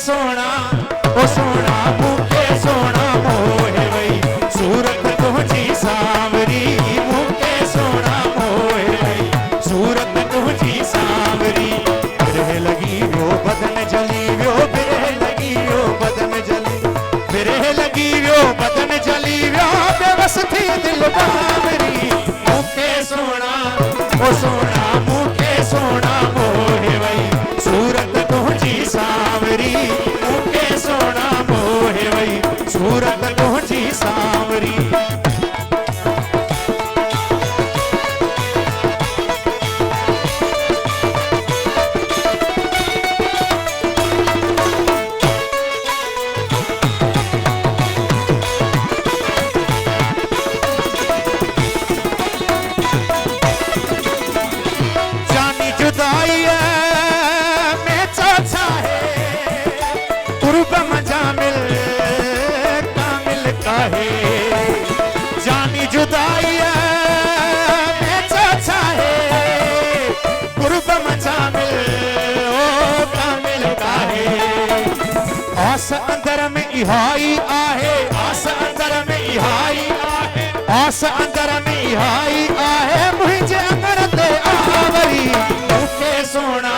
सोना ओ सोना मुखे सोना मोहे वई सूरत तुझी सांवरी मुखे सोना मोहे वई सूरत तुझी सांवरी बिरह लगी वो बदन जली वो बिरह लगी वो बदन जली बिरह लगी वो बदन जली वो बेबस थी दिल बावरी मुखे सोना ओ सोना मुखे सोना मोहे वई सूरत तुझी सांवरी मुखे सोना मोहे वई सूरत तुझी सांवरी जानी जुदाई है मैं चाचा है कुर्ब मजामिल कामिल का है जानी जुदाई है मैं चाचा है कुर्ब मजामिल ओ कामिल का है आस अंदर में इहाई आहे आस अंदर में इहाई आहे आस अंदर में इहाई आहे मुझे अंदर ते आवरी मुखे सोना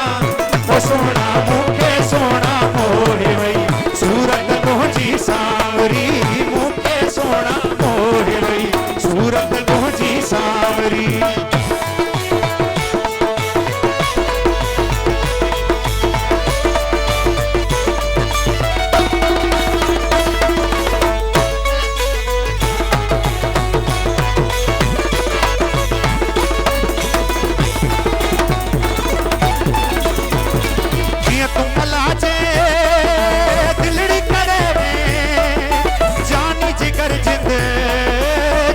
ओ सोना मुखे सोना मोहे वई सूरत तुझी सांवरी मुखे सोना मोहे वई सूरत तुझी सांवरी तुम लाजे दिलड़ी करे वे जानी जिगर जिंद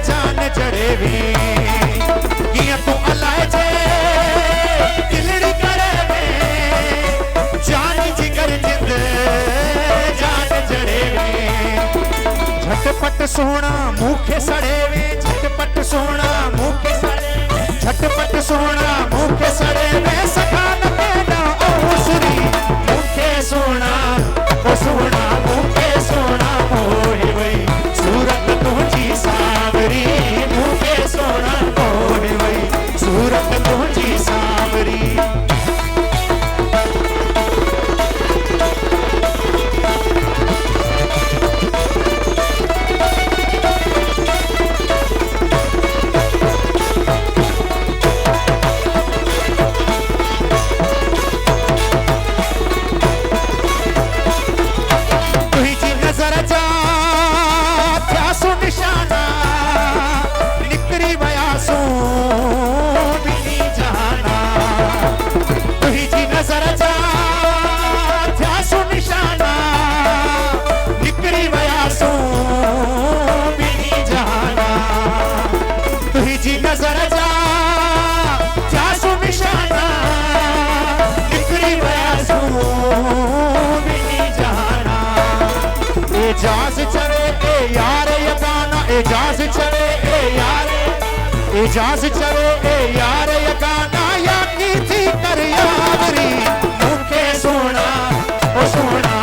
जान जड़े वे किया तुम लाजे दिलड़ी करे वे जानी जिगर जिंद जान जड़े वे झटपट सोना मुखे सड़े वे झटपट सोना मुखे सड़े झटपट सोना मुखे सड़े वे सखा न कहना ओसरी मुखे सोना ओ सोना मुखे सोना मोहे वई सूरत तुझी सांवरी मुखे सोना मोहे वई सूरत तुझी सांवरी तुझी नजर जा प्यासो निशाना निकरी वयासो बिनी जहाना तुझी नजर जा प्यासो निशाना निकरी वयासो बिनी जहाना तुझी नजर जा प्यासो निशाना निकरी वयासो बिनी जहाना एजाज चले ए यार ये गाना एजाज चले ए यार एजाज चले ए यार ये गाना या की थी कर यावरी मुखे सोना ओ सोना